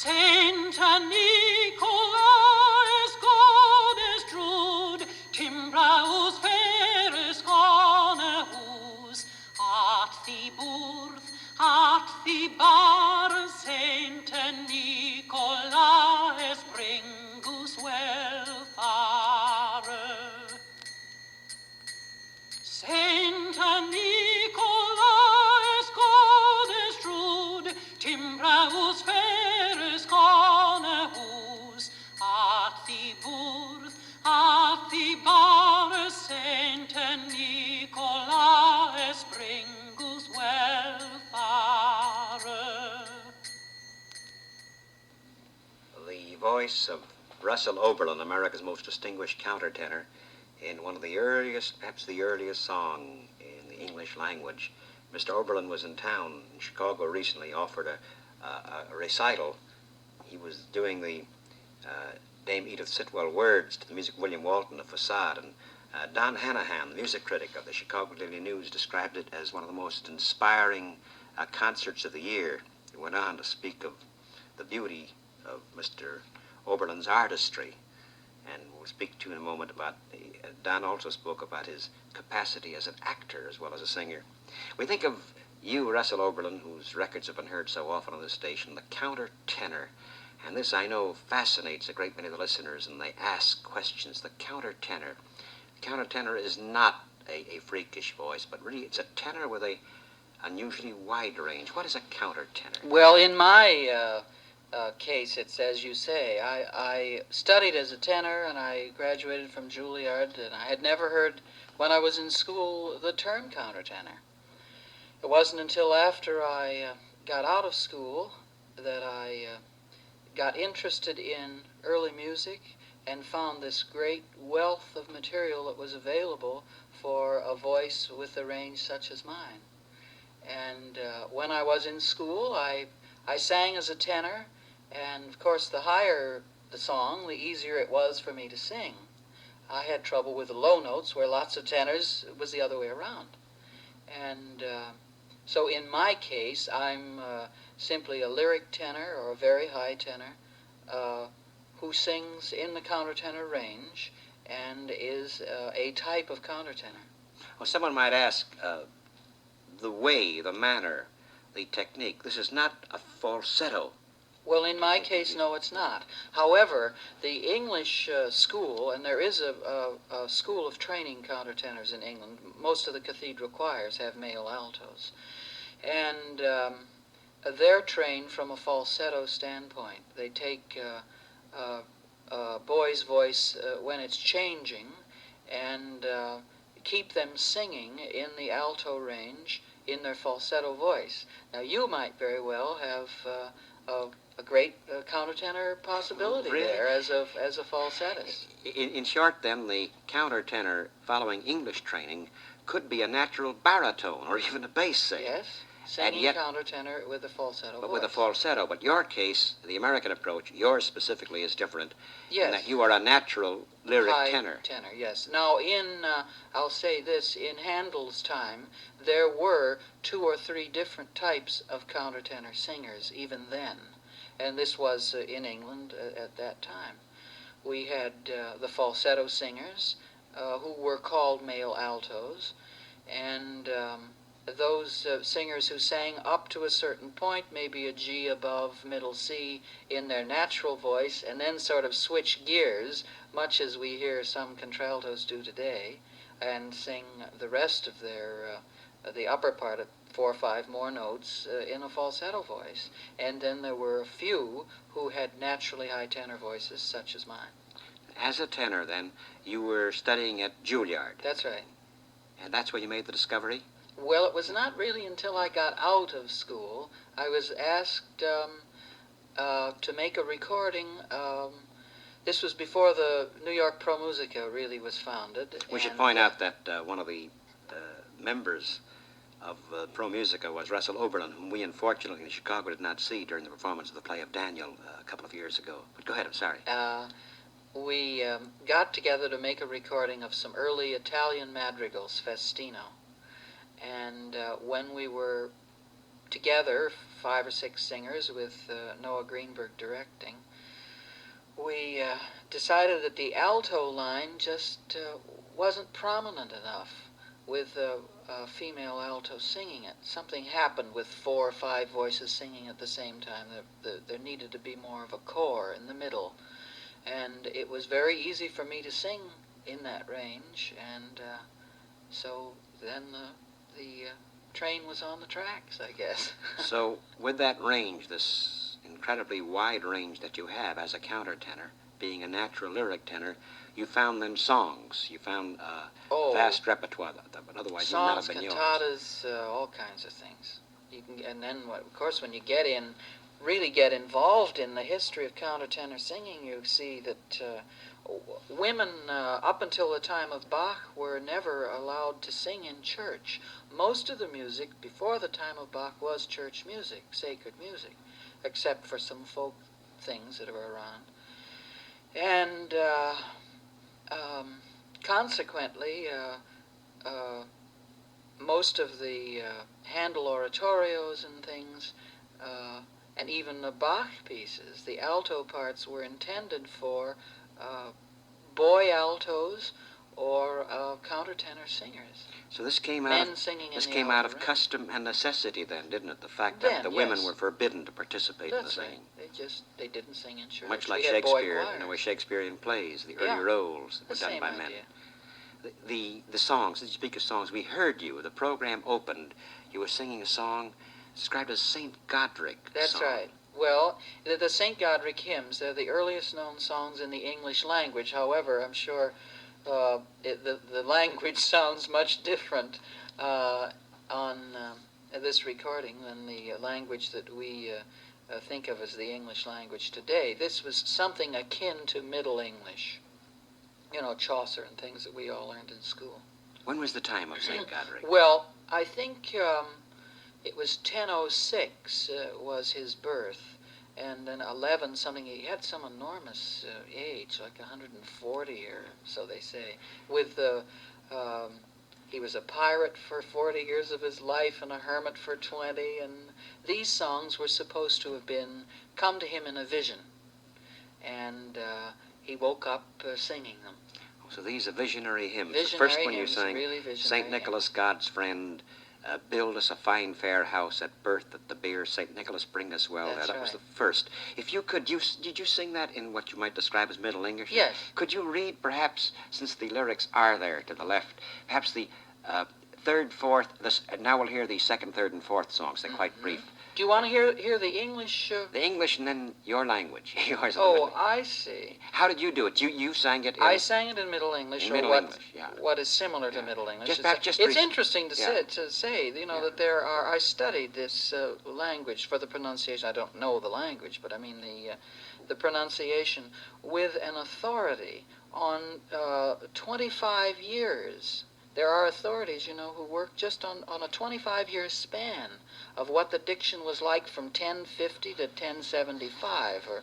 Saint Nicholas, Godes Drud, Timbraus feres conehus, at the burth, at the bar, Saint Nicholas bringus welfare. Saint Nicholas, Godes Drud, Timbraus feres conehus, at the burth, at the bar, Saint Nicholas bringus welfare. The voice of Russell Oberlin, America's most distinguished countertenor, in one of the earliest, perhaps the earliest song in the English language. Mr. Oberlin was in town in Chicago recently, offered a recital. He was doing the Dame Edith Sitwell words to the music of William Walton, The Facade, and Don Hanahan, the music critic of the Chicago Daily News, described it as one of the most inspiring concerts of the year. He went on to speak of the beauty of Mr. Oberlin's artistry, and we'll speak to you in a moment about Don also spoke about his capacity as an actor as well as a singer. We think of you, Russell Oberlin, whose records have been heard so often on this station, the countertenor. And this, I know, fascinates a great many of the listeners, and they ask questions. The countertenor. The countertenor is not a freakish voice, but really it's a tenor with a unusually wide range. What is a countertenor? Well, in my case, it's as you say. I studied as a tenor, and I graduated from Juilliard, and I had never heard, when I was in school, the term countertenor. It wasn't until after I got out of school that I got interested in early music and found this great wealth of material that was available for a voice with a range such as mine. And when I was in school, I sang as a tenor, and of course the higher the song, the easier it was for me to sing. I had trouble with the low notes, where lots of tenors, it was the other way around. And so in my case, I'm simply a lyric tenor or a very high tenor who sings in the countertenor range and is a type of countertenor. Well, someone might ask, the way, the manner, the technique, this is not a falsetto. Well, in my case, no, it's not. However, the English school, and there is a school of training countertenors in England. Most of the cathedral choirs have male altos. And they're trained from a falsetto standpoint. They take a boy's voice when it's changing and keep them singing in the alto range in their falsetto voice. Now, you might very well have a great countertenor possibility really? there as a falsettist. In short, then, the countertenor following English training could be a natural baritone or even a bass singer. Yes, singing countertenor with a falsetto voice. With a falsetto. But your case, the American approach, yours specifically is different. Yes. In that you are a natural lyric high tenor. Yes. Now, I'll say this, in Handel's time, there were 2 or 3 different types of countertenor singers, even then. And this was in England at that time. We had the falsetto singers, who were called male altos, and those singers who sang up to a certain point, maybe a G above middle C in their natural voice, and then sort of switch gears, much as we hear some contraltos do today, and sing the rest of their, the upper part of 4 or 5 more notes in a falsetto voice. And then there were a few who had naturally high tenor voices, such as mine. As a tenor, then, you were studying at Juilliard. That's right. And that's where you made the discovery? Well, it was not really until I got out of school. I was asked to make a recording. This was before the New York Pro Musica really was founded. We should point out that one of the members of Pro Musica was Russell Oberlin, whom we unfortunately in Chicago did not see during the performance of the play of Daniel a couple of years ago. But go ahead, I'm sorry. We got together to make a recording of some early Italian madrigals, Festino. And when we were together 5 or 6 singers with Noah Greenberg directing, we decided that the alto line just wasn't prominent enough with a female alto singing it. Something happened with 4 or 5 voices singing at the same time. There needed to be more of a core in the middle. And it was very easy for me to sing in that range, and so then the train was on the tracks, I guess. So with that range, this incredibly wide range that you have as a countertenor, being a natural lyric tenor, you found them songs. You found vast repertoire that would otherwise not have been yours. Songs, cantatas, all kinds of things. You can, and then, of course, when you really get involved in the history of countertenor singing, you see that women, up until the time of Bach, were never allowed to sing in church. Most of the music before the time of Bach was church music, sacred music, except for some folk things that were around. And consequently, most of the Handel oratorios and things, and even the Bach pieces, the alto parts were intended for boy altos or countertenor singers. So this came out of custom and necessity then, didn't it? The fact that the women were forbidden to participate in the singing. Right. They didn't sing in church. Much like Shakespeare, with Shakespearean plays, the early roles that were done by men. The songs, the speak of songs, we heard you. The program opened. You were singing a song described as St. Godric song. That's right. Well, the St. Godric hymns, they're the earliest known songs in the English language. However, I'm sure the language sounds much different on this recording than the language that we think of as the English language today. This was something akin to Middle English. You know, Chaucer and things that we all learned in school. When was the time of St. Godric? Well, I think it was 1006 was his birth, and then 11 something. He had some enormous age, like 140 or so they say. He was a pirate for 40 years of his life and a hermit for 20, and these songs were supposed to have come to him in a vision, and he woke up singing them. So these are visionary hymns. The first one you sang, really St. Nicholas, God's friend, build us a fine fair house at birth at the bier, St. Nicholas bring us well. That was the first. If you could, did you sing that in what you might describe as Middle English? Yes. Could you read perhaps, since the lyrics are there to the left, perhaps the third, fourth, now we'll hear the second, third, and fourth songs. They're quite brief. Do you want to hear the English? The English and then your language. Yours. Oh, I see. How did you do it? You sang it in... I sang it in Middle English, what is similar to Middle English. It's interesting to say, that there are... I studied this language for the pronunciation. I don't know the language, but I mean the pronunciation with an authority on 25 years. There are authorities, who work just on a 25-year span of what the diction was like from 1050 to 1075, or,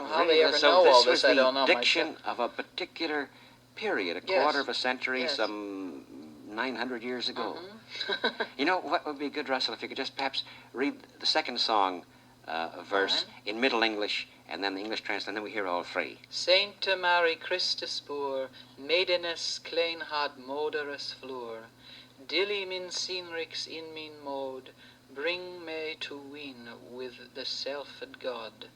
how they ever know all this, I don't know. This was the diction of a particular period, a quarter of a century, some 900 years ago. Mm-hmm. What would be good, Russell, if you could just perhaps read the second song, verse in Middle English, and then the English translation, and then we hear all three. Sainte Mary Christus pur, Maidenes klein had moderes fleur, Dilly min sinrix in min mode, bring me to win with the selfed God.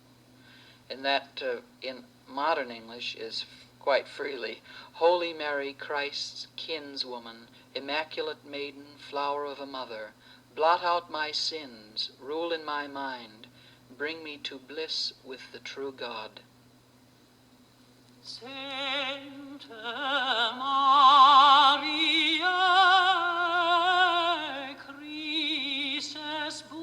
And that, in modern English, is quite freely, Holy Mary, Christ's kinswoman, immaculate maiden, flower of a mother, blot out my sins, rule in my mind, bring me to bliss with the true God. Sainte Maria, Christus pur,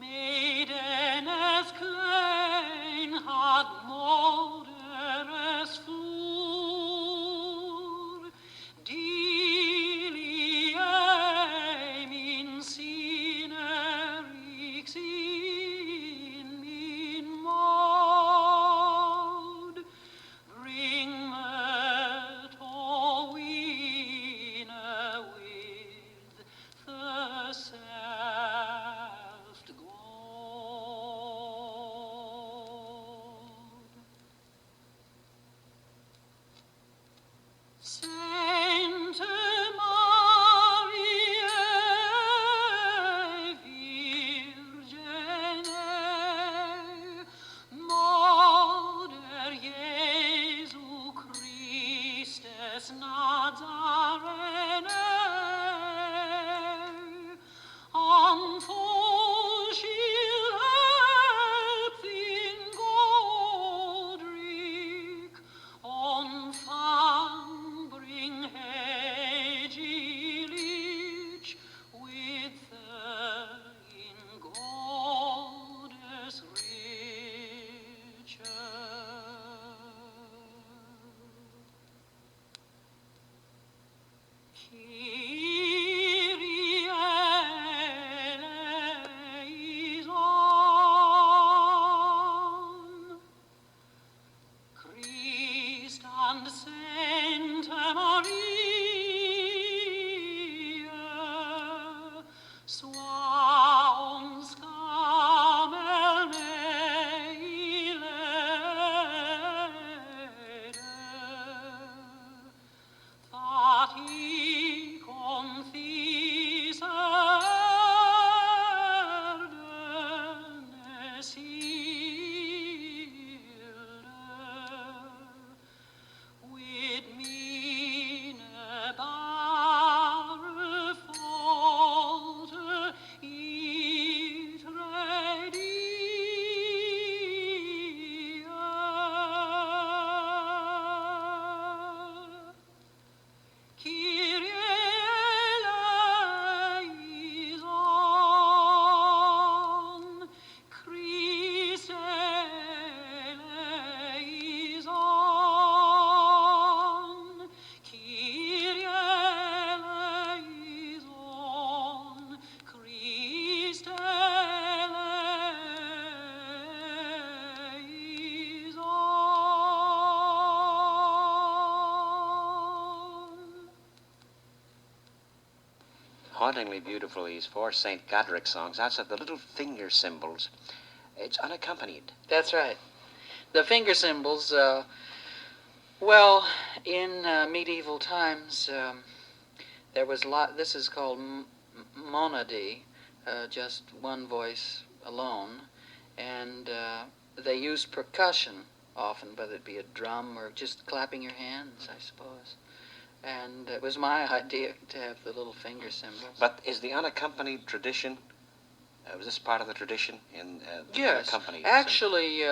Maidenes klein had moderes flur, Diliae min sinerix in min mod, bring me to hauntingly beautiful, these four St. Godric songs. That's of the little finger cymbals. It's unaccompanied. That's right. The finger cymbals, well, in medieval times, there was this is called monody, just one voice alone, and they used percussion often, whether it be a drum or just clapping your hands, I suppose. And it was my idea to have the little finger cymbals. But is the unaccompanied tradition, was this part of the tradition in the Yes, unaccompanied? actually,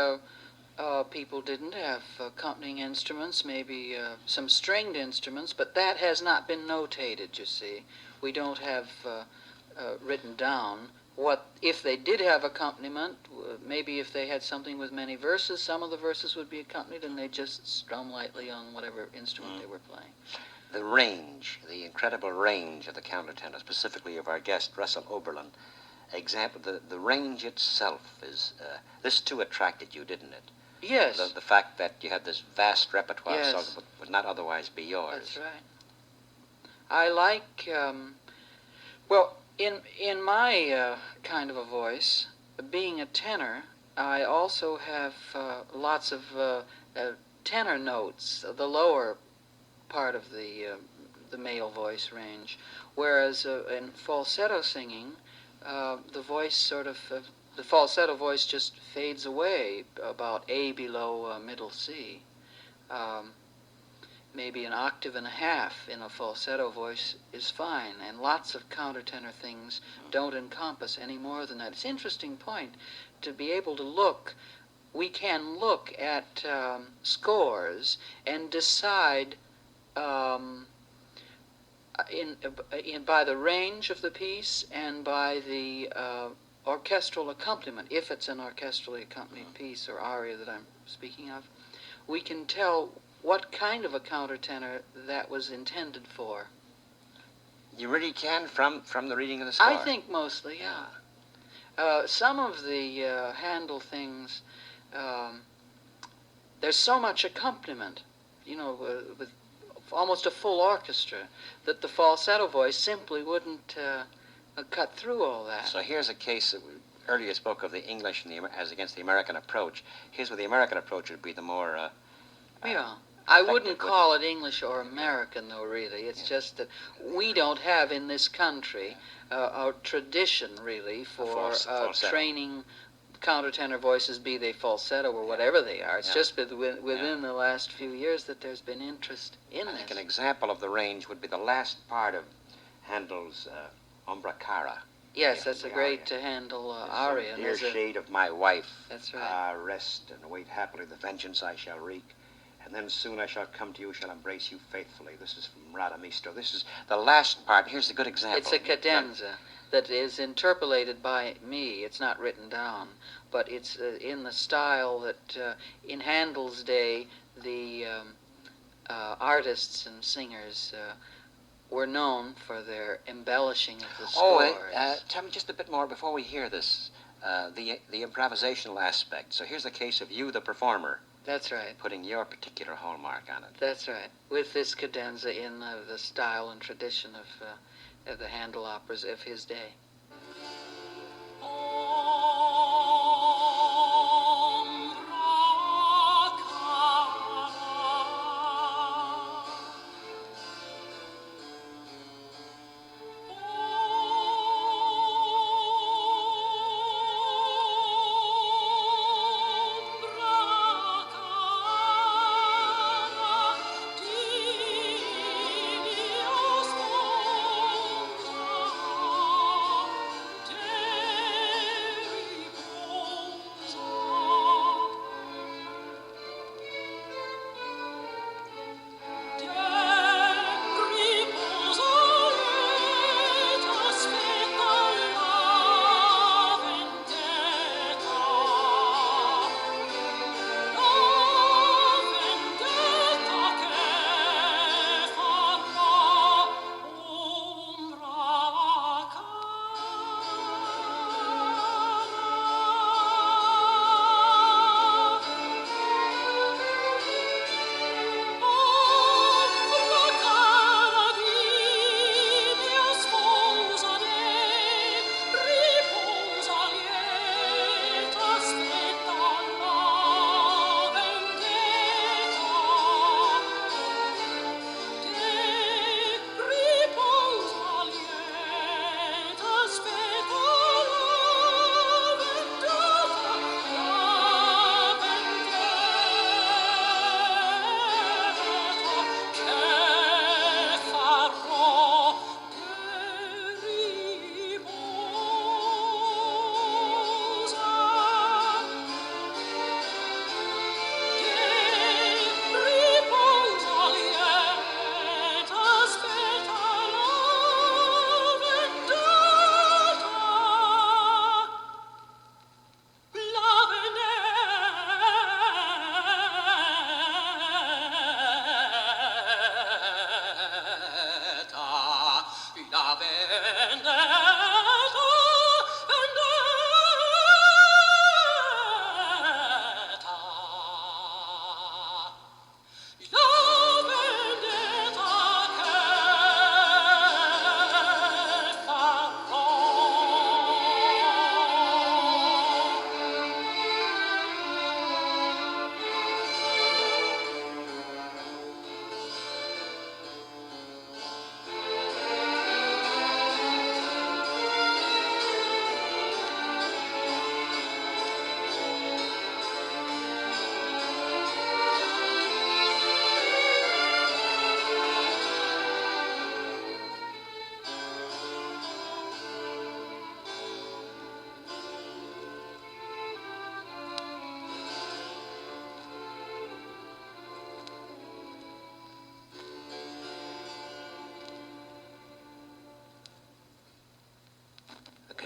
people didn't have accompanying instruments, maybe some stringed instruments, but that has not been notated, you see. We don't have written down what, if they did have accompaniment, maybe if they had something with many verses, some of the verses would be accompanied and they'd just strum lightly on whatever instrument they were playing. The range, the incredible range of the countertenor, specifically of our guest, Russell Oberlin. Example, the range itself is, this too attracted you, didn't it? Yes. The fact that you had this vast repertoire Yes. song that would not otherwise be yours. That's right. I like, well, in my kind of a voice, being a tenor, I also have lots of tenor notes, the lower part of the male voice range, whereas in falsetto singing, the voice sort of, the falsetto voice just fades away about A below middle C. Maybe an octave and a half in a falsetto voice is fine, and lots of countertenor things don't encompass any more than that. It's an interesting point to be able to look. We can look at scores and decide by the range of the piece and by the orchestral accompaniment, if it's an orchestrally accompanied piece or aria that I'm speaking of, we can tell what kind of a countertenor that was intended for. You really can from the reading of the score? I think mostly, yeah. Some of the Handel things, there's so much accompaniment, with almost a full orchestra, that the falsetto voice simply wouldn't cut through all that. So here's a case that we earlier spoke of the English and as against the American approach. Here's where the American approach would be the more... yeah. I wouldn't call it English or American, though, really. It's just that we don't have in this country a tradition, really, for training countertenor voices, be they falsetto or whatever they are. It's just within the last few years that there's been interest in this. I think an example of the range would be the last part of Handel's Ombra Cara. Yes, that's a great Handel aria. Dear shade of my wife, that's right. Rest and await happily the vengeance I shall wreak. And then soon I shall come to you, shall embrace you faithfully. This is from Radamisto. This is the last part. Here's a good example. It's a cadenza that is interpolated by me. It's not written down, but it's in the style that in Handel's day the artists and singers were known for their embellishing of the scores. Tell me just a bit more before we hear this, the improvisational aspect. So here's a case of you, the performer. That's right. Putting your particular hallmark on it. That's right. With this cadenza in the style and tradition of the Handel operas of his day. Oh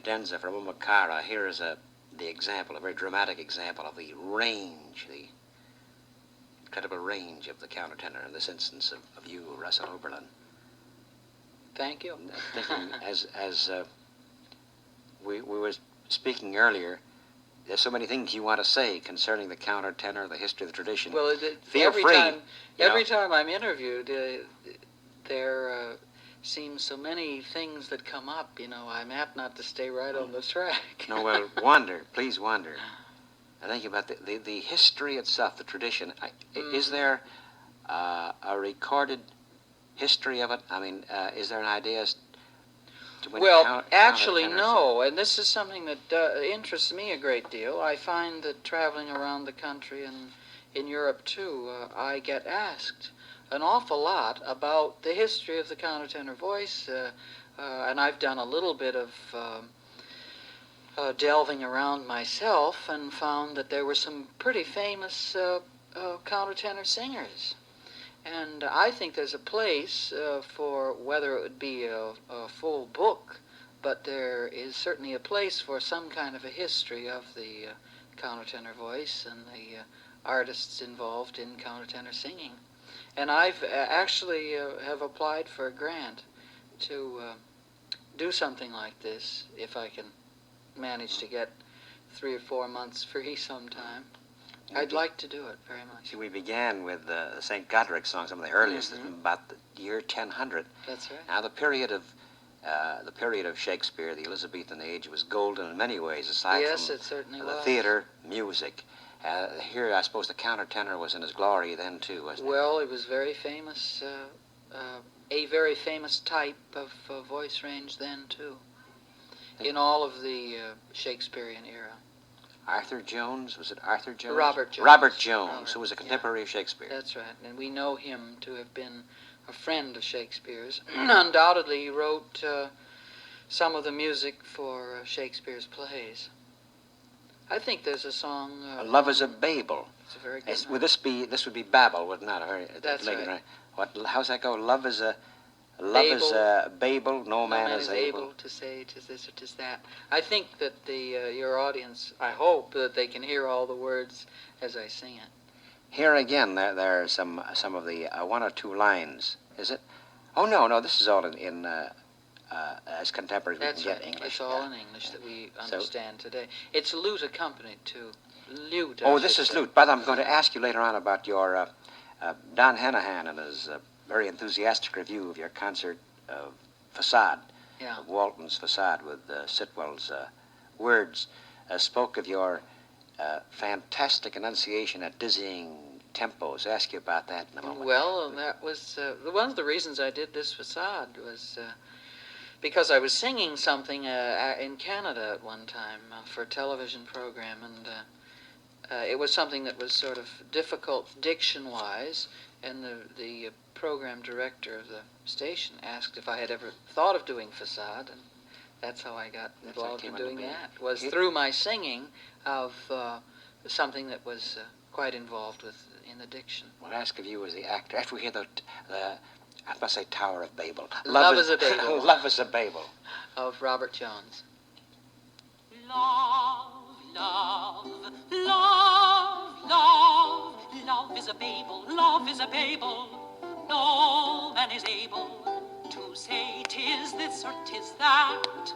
cadenza from Ombra Cara. Here is the example, a very dramatic example of the range, the incredible range of the countertenor in this instance of you, Russell Oberlin. Thank you. Thinking as we were speaking earlier, there's so many things you want to say concerning the countertenor, the history, the tradition. Well, Feel every free. every time I'm interviewed, there seems so many things that come up. I'm apt not to stay right on the track. No, well, wander. Please wander. I think about the history itself, the tradition. Is there a recorded history of it? I mean, is there an idea as to when Well, actually, countertenors- no, and this is something that interests me a great deal. I find that traveling around the country and in Europe, too, I get asked an awful lot about the history of the countertenor voice, and I've done a little bit of delving around myself and found that there were some pretty famous countertenor singers. And I think there's a place for, whether it would be a full book, but there is certainly a place for some kind of a history of the countertenor voice and the artists involved in countertenor singing. And I've actually have applied for a grant to do something like this, if I can manage to get 3 or 4 months free sometime. I'd like to do it very much. See, we began with the St. Godric song, some of the earliest, about the year 1000. That's right. Now, the period of Shakespeare, the Elizabethan age, was golden in many ways, aside Yes, from it certainly the was. theater, music. Here, I suppose the countertenor was in his glory then, too, wasn't it? Well, it was very famous, a very famous type of voice range then, too, in all of the Shakespearean era. Arthur Jones, was it Arthur Jones? Robert Jones. Robert Jones, Robert, who was a contemporary of Shakespeare. That's right, and we know him to have been a friend of Shakespeare's. Undoubtedly, he wrote some of the music for Shakespeare's plays. I think there's a song... Love is a Babel. It's a very good one. Would this would be Babel, would not it? That's right. How's that go? Love is a Babel. No man is able to say 'tis this or 'tis that. I think that your audience, I hope that they can hear all the words as I sing it. Here again, there are some of the 1 or 2 lines. Is it? Oh no, this is all in as contemporary as That's we can right. get English. It's all yeah. in English that we understand today. It's lute accompanied too. Lute. I Oh, should this is say. lute. But I'm going to ask you later on about your Don Hanahan and his very enthusiastic review of your concert of Facade, Yeah. of Walton's Facade with Sitwell's words, spoke of your fantastic enunciation at dizzying tempos. Ask you about that in a moment. Well, that was one of the reasons I did this Facade was because I was singing something in Canada at one time for a television program, and it was something that was sort of difficult diction-wise, and the program director of the station asked if I had ever thought of doing Facade, and that's how I got That's how it involved came in into doing being. that, was through my singing of something that was quite involved in the diction. What I ask of you as the actor, after we hear the I must say Tower of Babel. Love is a Babel. Love is a Babel. Of Robert Jones. Love, love, love, love. Love is a Babel, love is a Babel. No man is able to say 'tis this or 'tis that.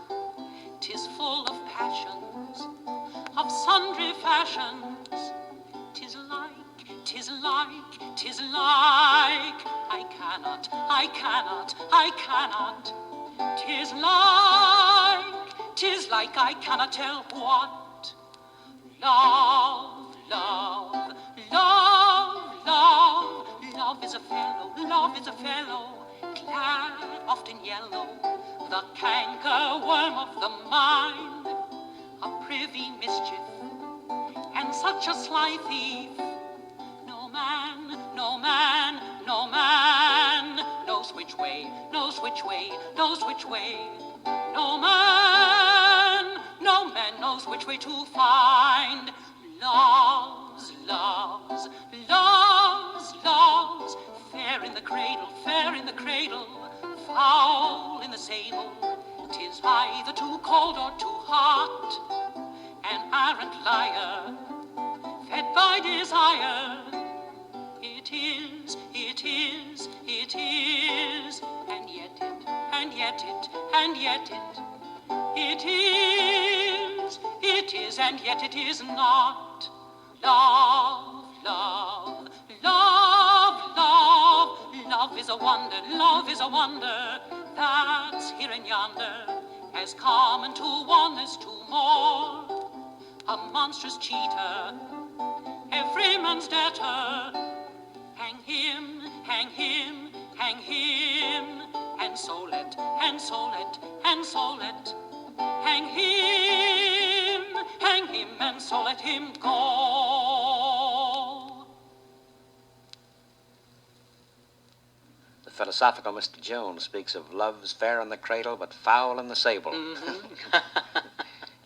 'Tis full of passions, of sundry fashions. 'Tis like, 'tis like, 'tis like. I cannot, I cannot, I cannot. 'Tis like, I cannot tell what. Love, love, love, love. Love is a fellow, love is a fellow, clad oft in yellow, the canker worm of the mind, a privy mischief, and such a sly thief. No man, no man, no man knows which way, knows which way, knows which way. No man knows which way to find. Loves, loves, loves, loves. Fair in the cradle, fair in the cradle, foul in the sable. 'Tis either too cold or too heart, an arrant liar, fed by desire. It is, it is, it is, and yet it, and yet it, and yet it. It is, and yet it is not. Love, love, love, love. Love is a wonder, love is a wonder. That's here and yonder, as common to one as to more. A monstrous cheater, every man's debtor. Hang him, hang him, hang him, and so let, and so let, and so let. Hang him, and so let him go. The philosophical Mr. Jones speaks of love's fair in the cradle, but foul in the sable. Mm-hmm.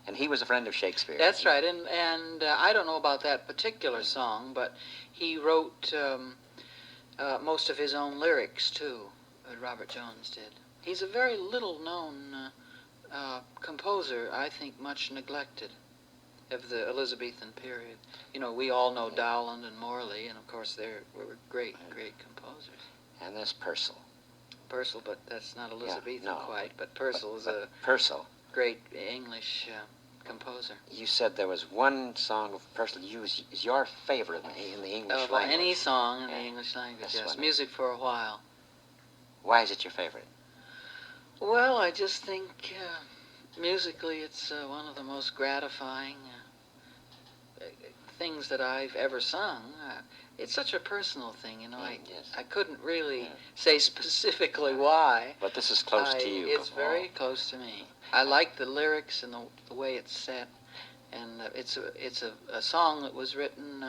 And he was a friend of Shakespeare. That's right, and I don't know about that particular song, but he wrote most of his own lyrics, too, Robert Jones did. He's a very little-known composer, I think much neglected, of the Elizabethan period. You know, we all know Dowland and Morley, and of course they were great, great composers. And there's Purcell. Purcell, but that's not Elizabethan no, quite, but Purcell is a Purcell, great English composer. You said there was one song of Purcell is your favorite in the English language. Any song in the English language, yes. Music for a While. Why is it your favorite? Well, I just think musically it's one of the most gratifying things that I've ever sung. It's such a personal thing, you know. Yes. I couldn't really say specifically why. But this is close to you. It's very close to me. I like the lyrics and the way it's set, and it's a song that was written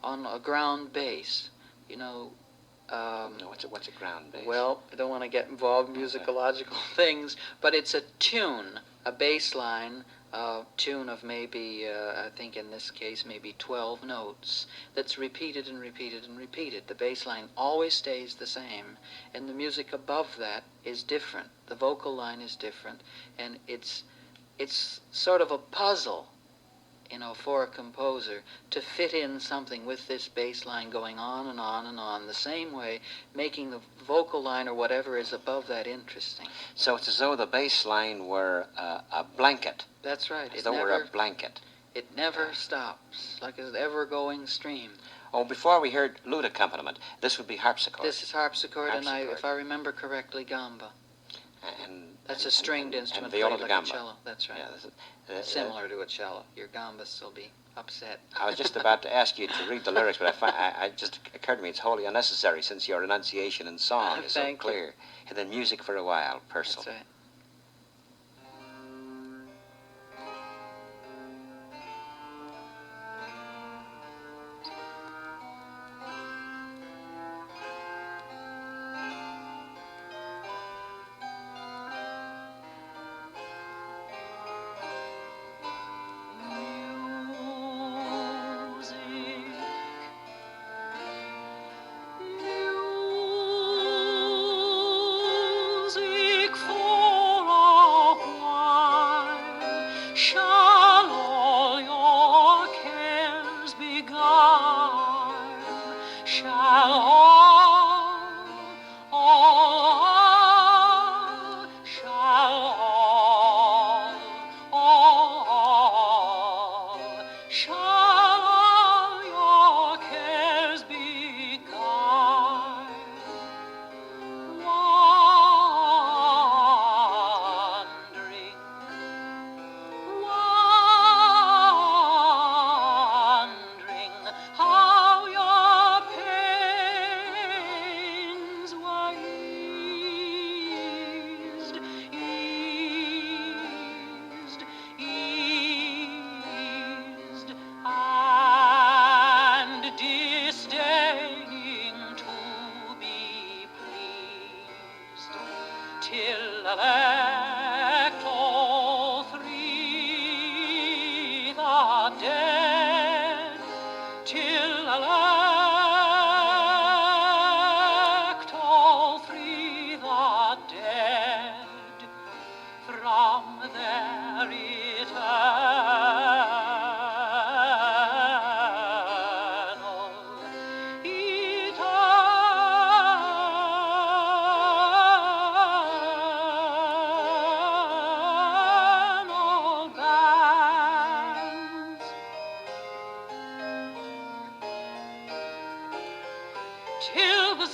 on a ground bass. You know. What's a ground bass? Well, I don't want to get involved in musicological things, but it's a tune, a bass line, a tune of maybe, I think in this case, maybe 12 notes that's repeated and repeated and repeated. The bass line always stays the same, and the music above that is different. The vocal line is different, and it's sort of a puzzle, you know, for a composer to fit in something with this bass line going on and on and on, the same way, making the vocal line or whatever is above that interesting. So it's as though the bass line were a blanket. That's right. As though it were a blanket. It never stops, like an ever-going stream. Oh, before we heard lute accompaniment, this would be harpsichord. This is harpsichord, and if I remember correctly, gamba. That's a stringed instrument played like a cello. That's right. Yeah, similar to a cello. Your gambas will be upset. I was just about to ask you to read the lyrics, but I just occurred to me it's wholly unnecessary since your enunciation in song is so clear. And then music for a while, Purcell. That's right.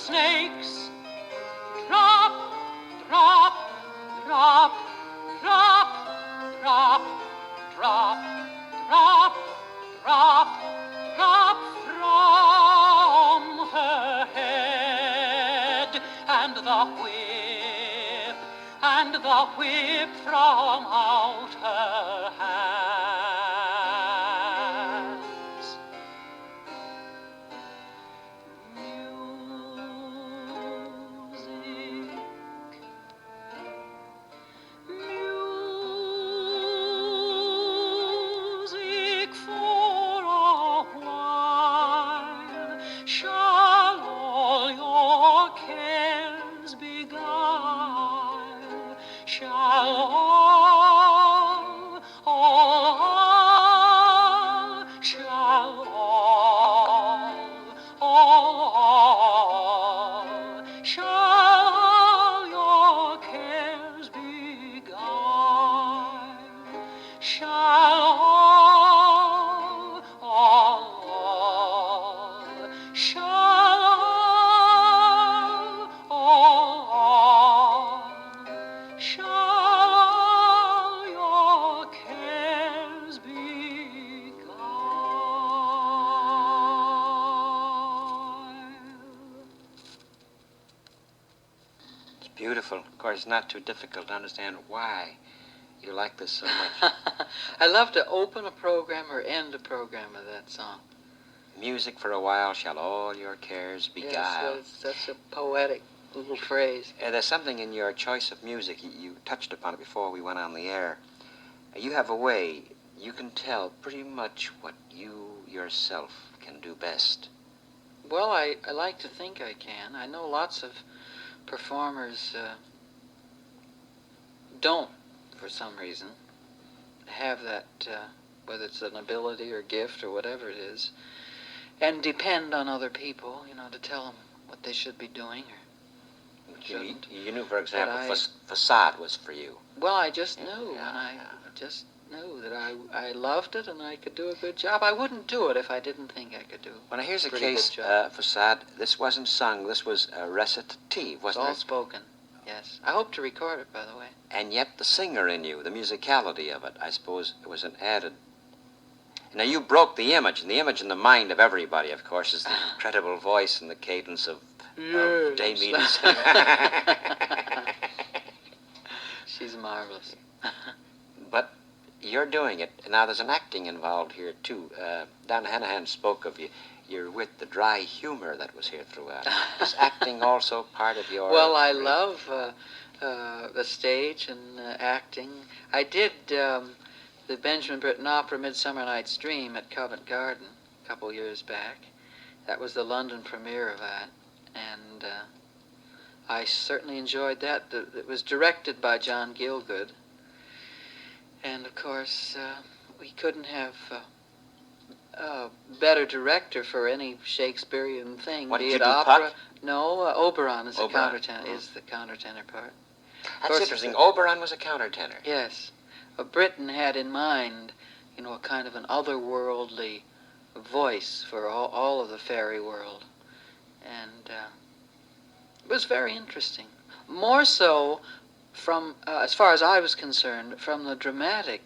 snakes. Drop, drop, drop, drop, drop, drop, drop, drop, drop from her head, and the whip from out her hands. Music for a while, shall all your cares beguile, shall all, shall all, shall all your cares beguile, shall all, shall all, shall all your cares beguile. It's beautiful. Of course, it's not too difficult to understand why you like this so much. I love to open a program or end a program with that song. Music for a while shall all your cares beguile. Yes, that's a poetic little phrase. There's something in your choice of music. You touched upon it before we went on the air. You have a way, you can tell pretty much what you yourself can do best. Well, I like to think I can. I know lots of performers don't, for some reason, have that, whether it's an ability or gift or whatever it is, and depend on other people, to tell them what they should be doing or shouldn't. You knew, for example, But facade was for you. Well, I just knew, and I just knew that I loved it and I could do a good job. I wouldn't do it if I didn't think I could do Well, now here's a pretty case, good job. facade. This wasn't sung. This was a recitative, It's wasn't all it? spoken, yes. I hope to record it, by the way. And yet the singer in you, the musicality of it, I suppose, it was an added. Now you broke the image, and the image in the mind of everybody, of course, is the incredible voice and the cadence of Damien's. She's marvelous. But you're doing it. Now there's an acting involved here, too. Dan Hanahan spoke of you. You're with the dry humor that was here throughout. Is acting also part of your... Well, I love the stage and acting. I did the Benjamin Britten opera Midsummer Night's Dream at Covent Garden a couple years back. That was the London premiere of that, and I certainly enjoyed that. It was directed by John Gielgud, and of course we couldn't have a better director for any Shakespearean thing, What, be did you it do, opera. Puck? No, Oberon is Oberon. the countertenor part. That's interesting. Oberon was a countertenor. Yes. Britain had in mind, a kind of an otherworldly voice for all of the fairy world. And it was very interesting. More so from, as far as I was concerned, from the dramatic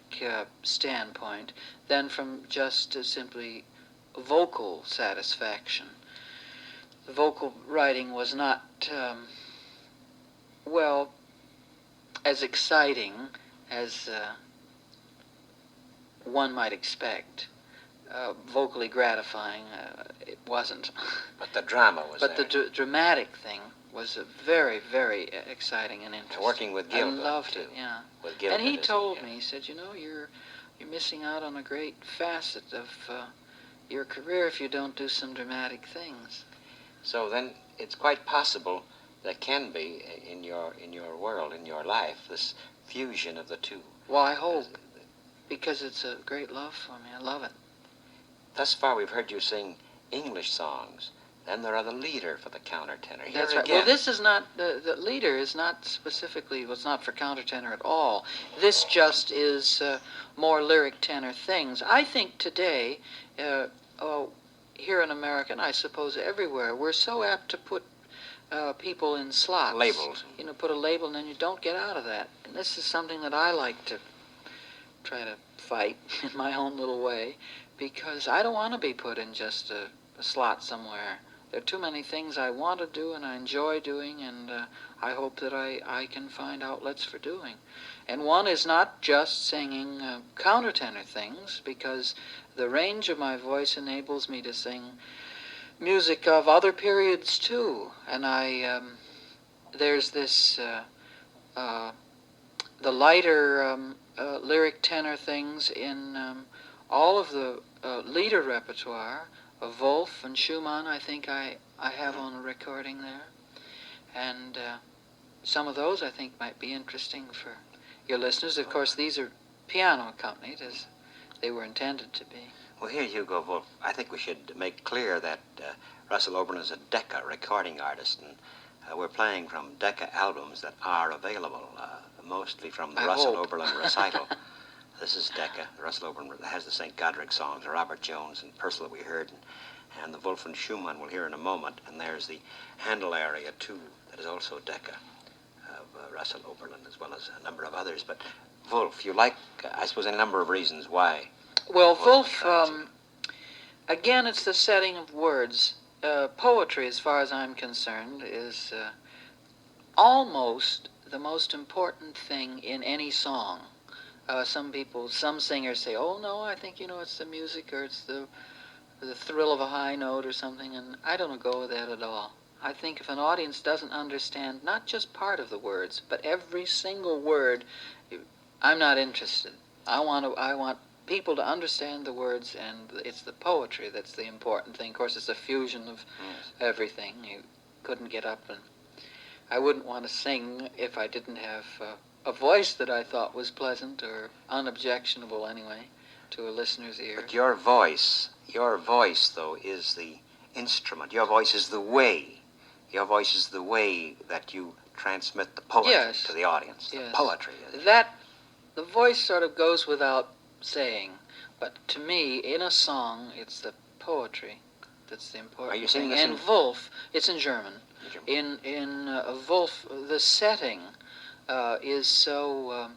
standpoint than from just simply vocal satisfaction. The vocal writing was not, as exciting as one might expect. Vocally gratifying, it wasn't. But the drama was But there. the dramatic thing was very, very exciting and interesting. Working with Gielgud, I loved too. it, yeah. With Gielgud And he as told me, he said, you're missing out on a great facet of your career if you don't do some dramatic things. So then it's quite possible there can be in your world, in your life, this fusion of the two. Well, I hope, because it's a great love for me. I love it. Thus far we've heard you sing English songs. Then there are the leader for the countertenor. Here That's right. again. Well, this is not, the leader is not specifically, was not for countertenor at all. This just is more lyric tenor things. I think today, here in America, and I suppose everywhere, we're so apt to put people in slots. Labels. You know, put a label and then you don't get out of that. And this is something that I like to try to fight in my own little way, because I don't want to be put in just a slot somewhere. There are too many things I want to do and I enjoy doing, and I hope that I can find outlets for doing. And one is not just singing countertenor things, because the range of my voice enables me to sing music of other periods too. And there's this the lighter lyric tenor things in all of the Lieder repertoire of Wolf and Schumann. I think I have on a recording there, and some of those I think might be interesting for your listeners. Of course, these are piano accompanied, as they were intended to be. Well, here, Hugo Wolf, I think we should make clear that Russell Oberlin is a Decca recording artist, and we're playing from Decca albums that are available, mostly from the Russell Oberlin recital. This is Decca. Russell Oberlin has the St. Godric songs, Robert Jones and Purcell that we heard, and the Wolf and Schumann we'll hear in a moment, and there's the Handel area, too, that is also Decca of Russell Oberlin, as well as a number of others. But Wolf, you like, I suppose, a number of reasons why. Well, Wolf, again, it's the setting of words. Poetry, as far as I'm concerned, is almost the most important thing in any song. Some singers say, oh no, I think, it's the music, or it's the thrill of a high note or something, and I don't go with that at all. I think if an audience doesn't understand not just part of the words, but every single word, I'm not interested. I want people to understand the words, and it's the poetry that's the important thing. Of course, it's a fusion of everything. You couldn't get up, and I wouldn't want to sing if I didn't have a voice that I thought was pleasant or unobjectionable anyway to a listener's ear. But your voice, though, is the instrument. Your voice is the way. Your voice is the way that you transmit the poetry to the audience. Yes. The poetry. The voice sort of goes without saying, but to me, in a song, it's the poetry that's the important thing. Are you singing this in Wolf? It's in German. In Wolf, the setting is so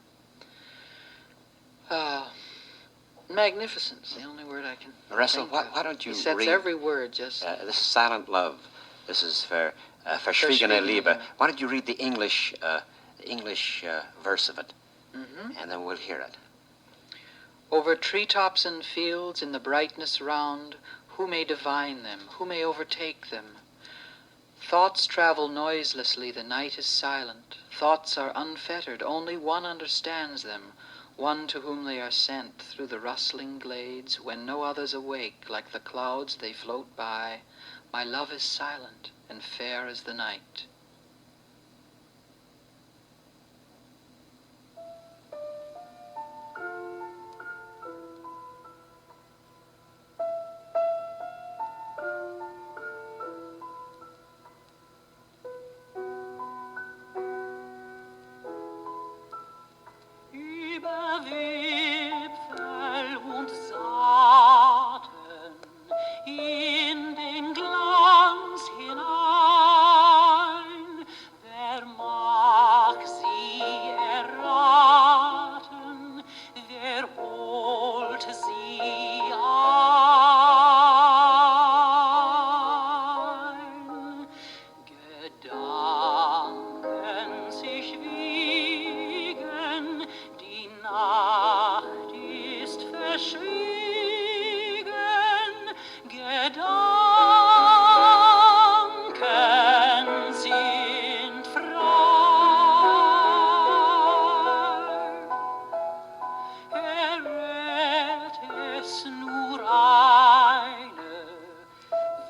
magnificent. It's the only word I can Russell, think why don't you He sets read every word just... this is Silent Love. This is Verschwiegene Liebe. Why don't you read the English verse of it, and then we'll hear it. Over treetops and fields in the brightness round, who may divine them, who may overtake them? Thoughts travel noiselessly, the night is silent. Thoughts are unfettered, only one understands them, one to whom they are sent through the rustling glades, when no others awake, like the clouds they float by. My love is silent and fair as the night. Über Wipfel und Saaten in den Glanz hinein, wer mag sie erraten, wer holt sie ein? Gedanken sich wiegen, die Nacht ist verschwiegen, Gedanken sind frei. Errät es nur eine,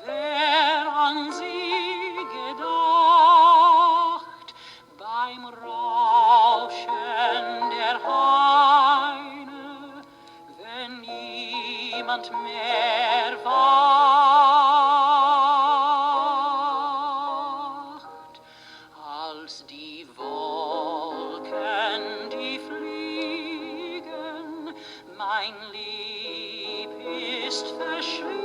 wer an sie gedacht, beim Rauschen der Haine, wenn niemand mehr wacht, als die Wolken, die fliegen, mein Lieb ist verschwiegen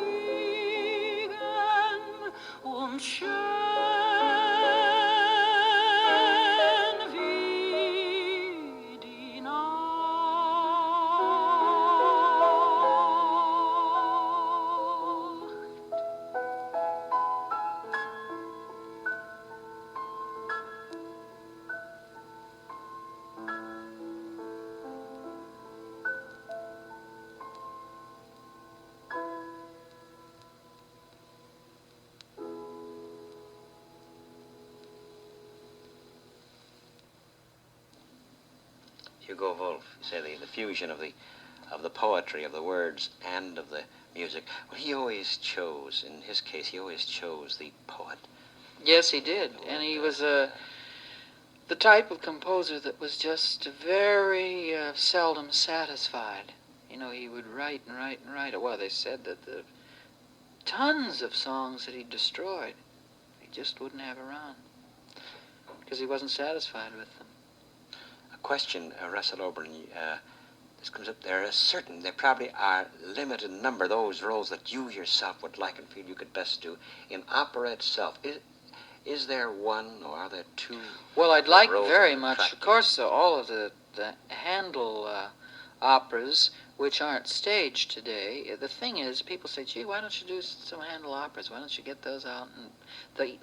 und schön Hugo Wolf, you say the fusion of the poetry, of the words, and of the music. Well, he always chose, in his case, he always chose the poet. Yes, he did. And he was the type of composer that was just very seldom satisfied. You know, he would write and write and write. Well, they said that the tons of songs that he destroyed, he just wouldn't have around because he wasn't satisfied with them. A question, Russell Oberlin, this comes up. There probably are limited number those roles that you yourself would like and feel you could best do in opera itself. Is there one, or are there two? Well, I'd like roles very that much, attract of course, all of the Handel operas, which aren't staged today. The thing is, people say, gee, why don't you do some Handel operas? Why don't you get those out? And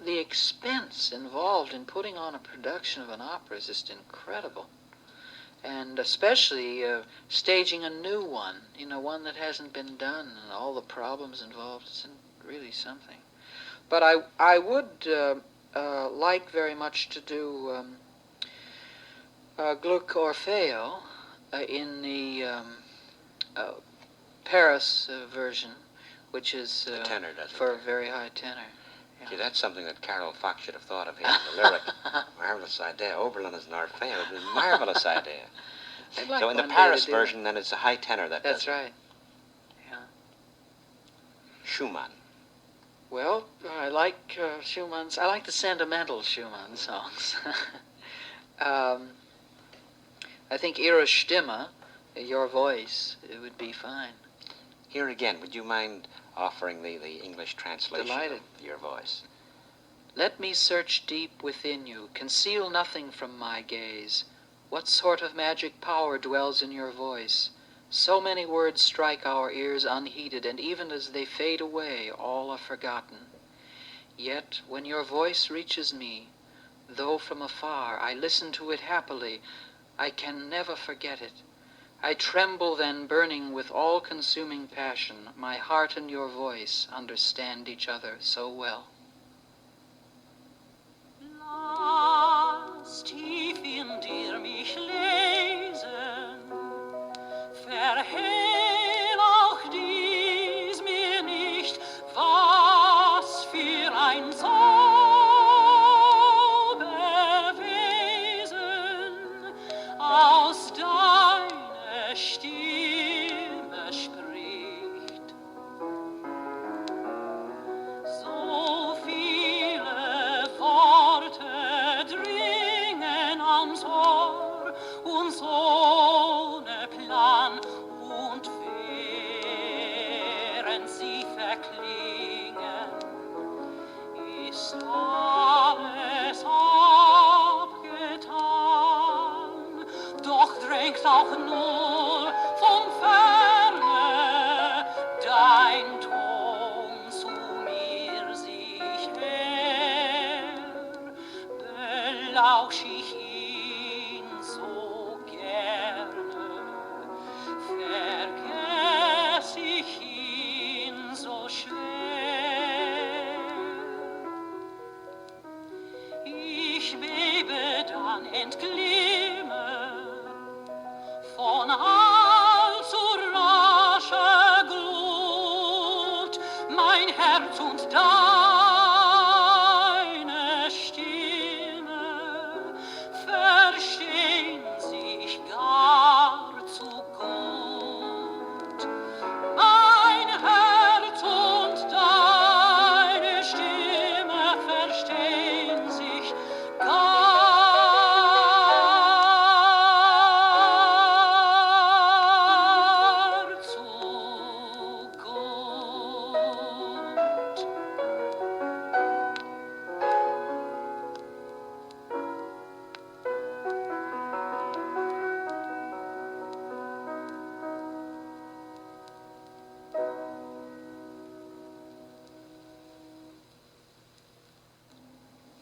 the expense involved in putting on a production of an opera is just incredible. And especially staging a new one, you know, one that hasn't been done, and all the problems involved. It's really something. But I would like very much to do Gluck Orfeo in the Paris version, which is the tenor, for a very high tenor. Yeah. See, that's something that Carol Fox should have thought of here in the lyric. Marvelous idea. Oberlin is an Orfeo. It's a marvelous idea. Like so in the Paris version, then it's a high tenor that That's does it. right. Yeah. Schumann. Well, I like Schumann's. I like the sentimental Schumann songs. I think Ihre Stimme, your voice, it would be fine. Here again, would you mind offering the English translation Delighted. of your voice? Let me search deep within you, conceal nothing from my gaze. What sort of magic power dwells in your voice? So many words strike our ears unheeded, and even as they fade away, all are forgotten. Yet, when your voice reaches me, though from afar, I listen to it happily. I can never forget it. I tremble then, burning with all-consuming passion. My heart and your voice understand each other so well. Lass tief in dir mich lesen, verhehл auch dies mir nicht, was für ein Zauberwesen aus deiner Stimme spricht. So viele Worte dringen ans Ohr und ohne Plan, und während sie verklingen, ist alles abgetan. Doch drängt auch nur von ferne dein Ton zu mir sich her. Belausch ich ihn so gerne, vergess ich ihn so schwer. Ich bebe dann entglimme von allzu rascher Glut, mein Herz und deine Stimme verstehen sich gar zu gut. Mein Herz und deine Stimme verstehen sich gar zu gut.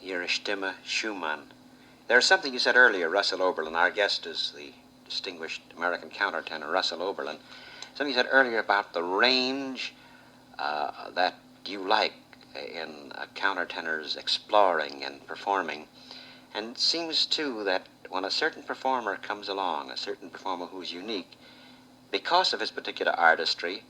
Ihre Stimme, Schumann. There's something you said earlier, Russell Oberlin. Our guest is the distinguished American countertenor, Russell Oberlin. Something you said earlier about the range that you like in a countertenor's exploring and performing. And it seems, too, that when a certain performer comes along, a certain performer who's unique, because of his particular artistry,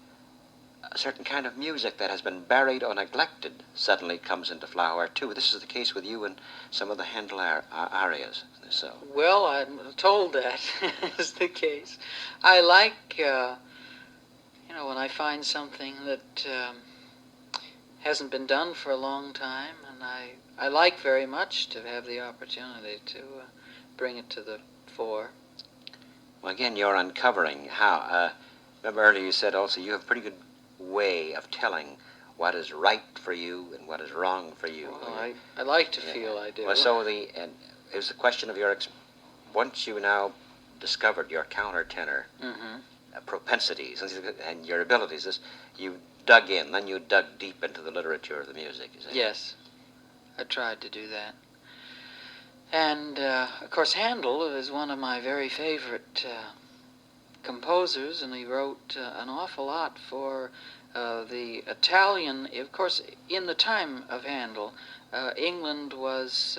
a certain kind of music that has been buried or neglected suddenly comes into flower too. This is the case with you and some of the Handel arias. So. Well, I'm told that is the case. I like, when I find something that hasn't been done for a long time, and I like very much to have the opportunity to bring it to the fore. Well, again, you're uncovering how. Remember earlier you said also you have a pretty good way of telling what is right for you and what is wrong for you. Well, I like to feel I do. Well, so it was a question of your once you now discovered your countertenor propensities and your abilities, you dug in, then you dug deep into the literature of the music. Is that Yes, I tried to do that. And, of course, Handel is one of my very favorite composers, and he wrote an awful lot for the Italian. Of course, in the time of Handel, England was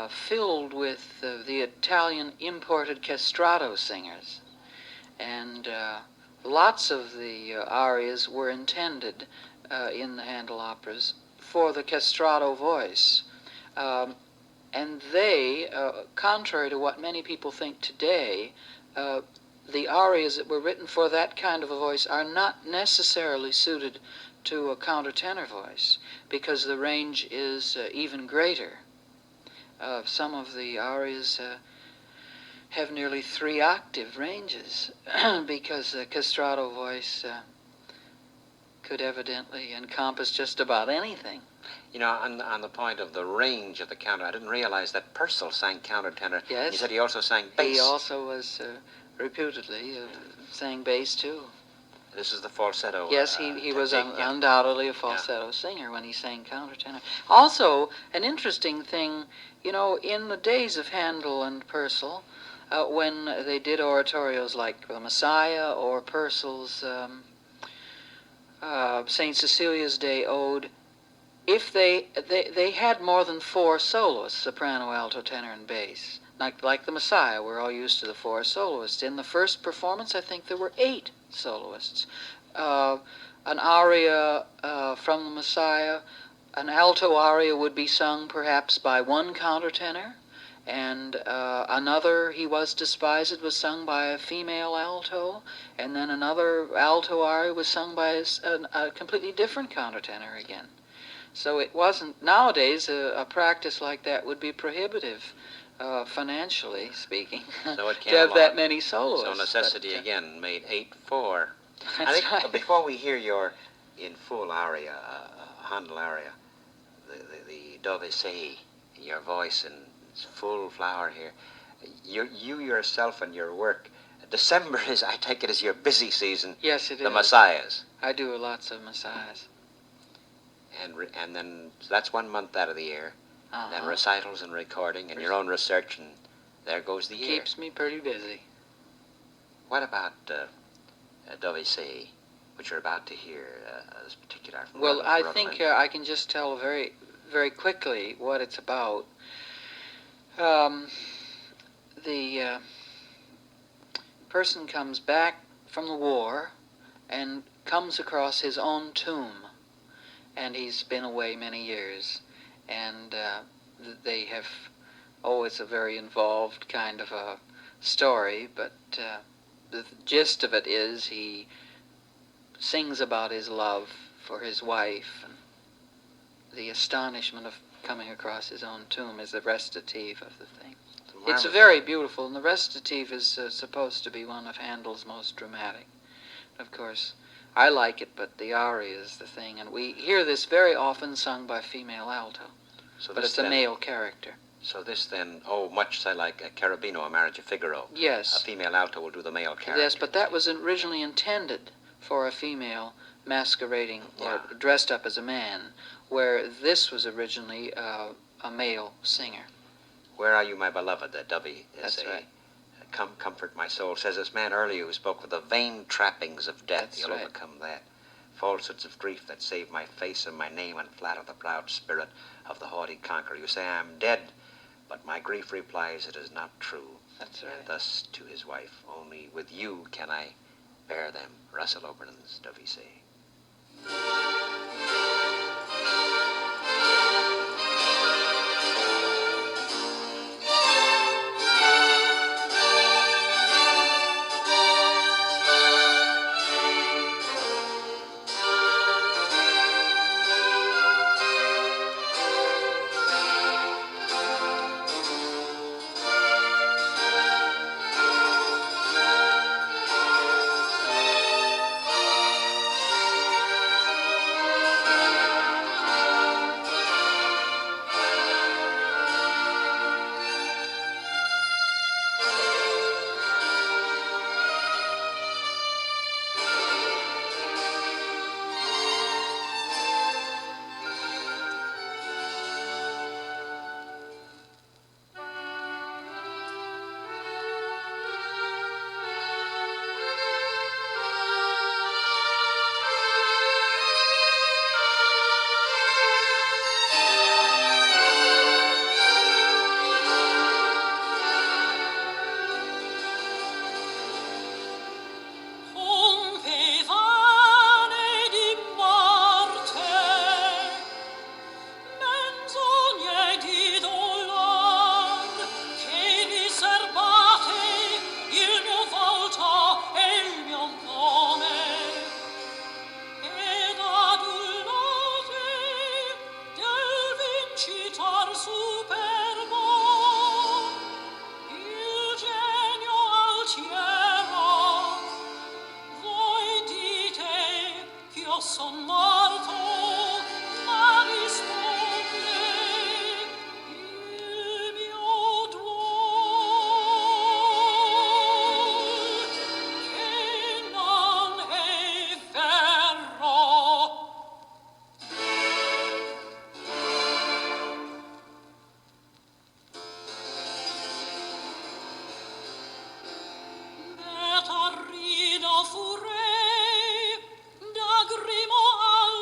filled with the Italian imported castrato singers, and lots of the arias were intended in the Handel operas for the castrato voice. And they, contrary to what many people think today, the arias that were written for that kind of a voice are not necessarily suited to a countertenor voice, because the range is even greater. Some of the arias have nearly 3-octave ranges, because the castrato voice could evidently encompass just about anything. You know, on the point of the range of the counter, I didn't realize that Purcell sang countertenor. Yes. You said he also sang bass. He also was reputedly sang bass too. This is the falsetto. Yes, he was technique, undoubtedly a falsetto singer when he sang countertenor. Also, an interesting thing, in the days of Handel and Purcell, when they did oratorios like The Messiah or Purcell's St. Cecilia's Day Ode, if they had more than 4 soloists, soprano, alto, tenor, and bass. Like The Messiah, we're all used to the 4 soloists. In the first performance, I think there were 8 soloists. An aria from The Messiah, an alto aria would be sung perhaps by one countertenor, and another, He Was Despised, was sung by a female alto, and then another alto aria was sung by a completely different countertenor again. So it wasn't, nowadays, a practice like that would be prohibitive, financially speaking, so it to have that many soloists. So necessity again made 8-4. That's I think right. before we hear your in full aria, Handel aria, the Dove Sei, your voice in full flower here, you yourself and your work, December is, I take it, is your busy season. Yes, it is. The Messiahs. I do lots of Messiahs. And then so that's 1 month out of the year. Then recitals and recording and your own research, and there goes the year. Keeps me pretty busy. What about Dove Sei, which you're about to hear, this particular? Well, I think I can just tell very, very quickly what it's about. The person comes back from the war and comes across his own tomb, and he's been away many years, and they have, it's a very involved kind of a story, but the gist of it is he sings about his love for his wife, and the astonishment of coming across his own tomb is the recitative of the thing. It's very beautiful, and the recitative is supposed to be one of Handel's most dramatic. Of course, I like it, but the aria is the thing, and we hear this very often sung by female alto, but it's a male character. So this then, much like a Cherubino, a Marriage of Figaro. Yes. A female alto will do the male character. Yes, but that was originally intended for a female masquerading or dressed up as a man, where this was originally a male singer. Where Are You, My Beloved, that Dove That's Sei. right. Come, comfort my soul, says this man earlier who spoke of the vain trappings of death. That's You'll right. overcome that. Falsehoods of grief that save my face and my name, and flatter the proud spirit of the haughty conqueror. You say I am dead, But my grief replies it is not true. That's right. And thus to his wife, only with you can I bear them. Russell Oberlin's Does He Say? Rido furei, da grimo al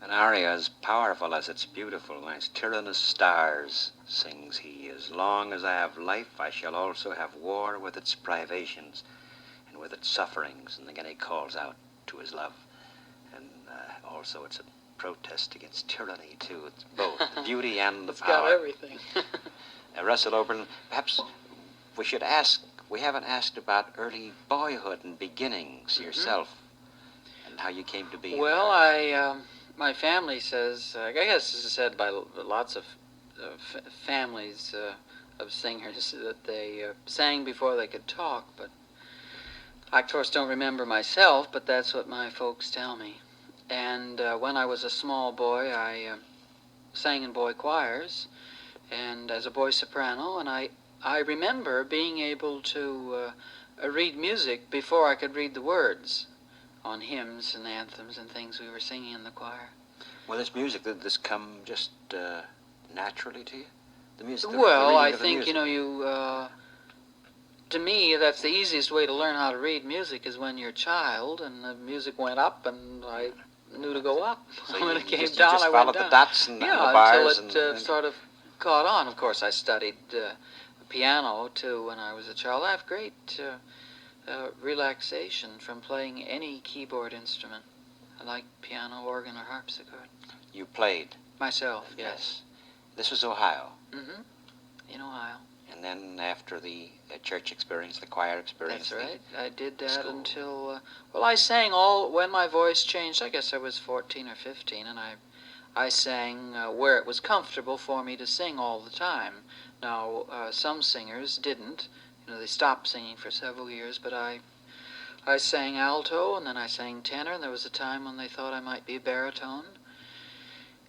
An aria as powerful as it's beautiful, nice. Tyrannous stars, sings he, as long as I have life, I shall also have war with its privations and with its sufferings. And again he calls out to his love. And also it's a protest against tyranny, too. It's both the beauty and the It's power. got everything. Russell Oberlin, perhaps we should ask, we haven't asked about early boyhood and beginnings yourself and how you came to be. Well, my family says, I guess this is said by lots of families of singers, that they sang before they could talk, but I, of course, don't remember myself, but that's what my folks tell me. And when I was a small boy, I sang in boy choirs, and as a boy soprano, and I remember being able to read music before I could read the words on hymns and anthems and things we were singing in the choir. Well, this music, did this come just naturally to you? The music. Well, I think, to me, that's the easiest way to learn how to read music is when you're a child, and the music went up, and I knew to go up. So when you it came just, down, you just I went followed down. the dots and the bars until it sort of caught on. Of course, I studied piano, too, when I was a child. I have great relaxation from playing any keyboard instrument. I like piano, organ, or harpsichord. You played? Myself, yes. This was Ohio? Mm-hmm. In Ohio. And then after the church experience, the choir experience? That's right. I did that school. until, I sang when my voice changed. I guess I was 14 or 15, and I sang where it was comfortable for me to sing all the time. Now, some singers didn't. They stopped singing for several years, but I sang alto, and then I sang tenor, and there was a time when they thought I might be baritone.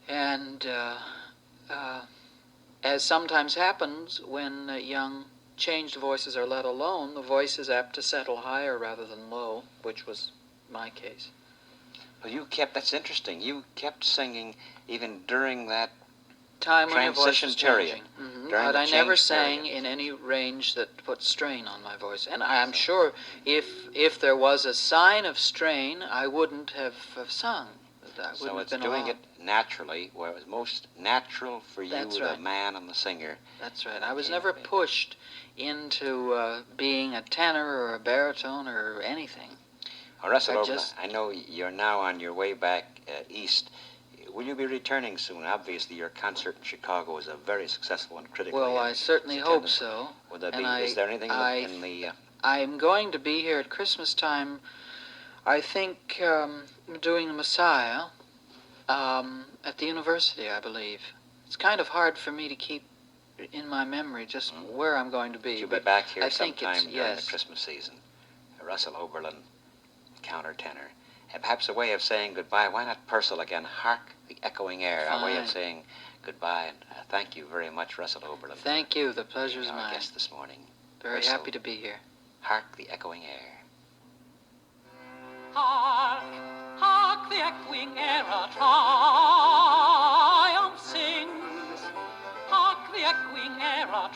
And as sometimes happens when young changed voices are let alone, the voice is apt to settle higher rather than low, which was my case. Well, that's interesting. You kept singing even during that time when your voice transition was period. changing. Mm-hmm. During But the I never change sang period. in any range that put strain on my voice. And I'm sure if there was a sign of strain, I wouldn't have sung. So it's doing it naturally, where it was most natural for you, That's the right. man and the singer. That's right. I was never pushed into being a tenor or a baritone or anything. Well, Russell I Oberlin, just- I know you're now on your way back east. Will you be returning soon? Obviously, your concert in Chicago was a very successful one critically. Well, I and certainly it's hope attended. so. Would there And be? Is there anything in the? I'm going to be here at Christmas time. I think doing the Messiah at the university, I believe. It's kind of hard for me to keep in my memory just where I'm going to be. You'll but be back here I think sometime it's, during yes. the Christmas season. Russell Oberlin, countertenor. And perhaps a way of saying goodbye. Why not Purcell again? Hark the echoing air. A way of Fine. saying goodbye. And thank you very much, Russell Oberlin. Thank you. The pleasure's being our mine. guest this morning. Very Purcell. happy to be here. Hark the echoing air. Hark, hark, the echoing air a triumph sings. Hark, the echoing air a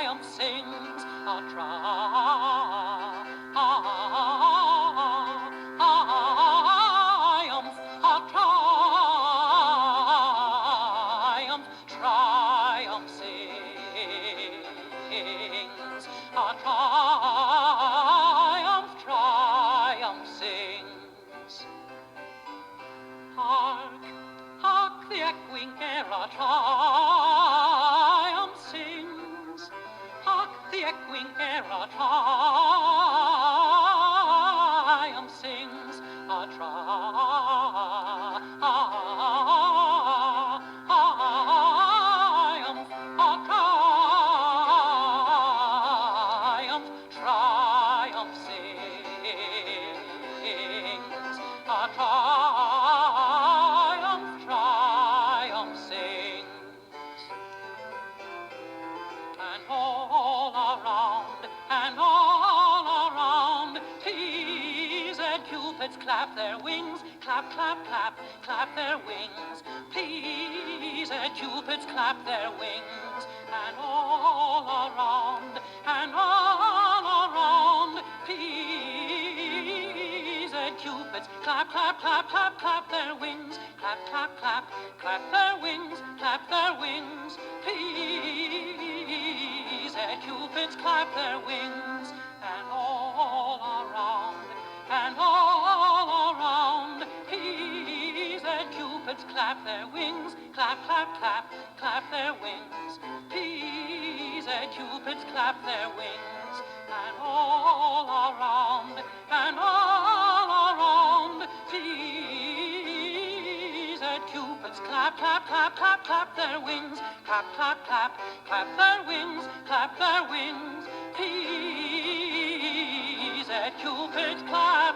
triumph sings. A triumph, a triumph sings. A triumph sings. Hark, hark, the echoing air a triumph sings. Hark, the echoing air a triumph sings. A triumph, triumph sings. A triumph sings. And all around, peas and cupids clap their wings, clap, clap, clap, clap their wings. Peas and cupids clap their wings, and all around, peas and cupids Cupids clap, clap, clap, clap, clap their wings. Clap, clap, clap, clap their wings, clap their wings. Peas and Cupids clap their wings. And all around, and all around, peas and Cupids clap their wings. Clap, clap, clap, clap their wings. Peas and Cupids clap their wings. And all around, and all around, peas and Cupids clap, clap, clap, clap, clap their wings. Clap, clap, clap, clap their wings, clap their wings. Peas and Cupids clap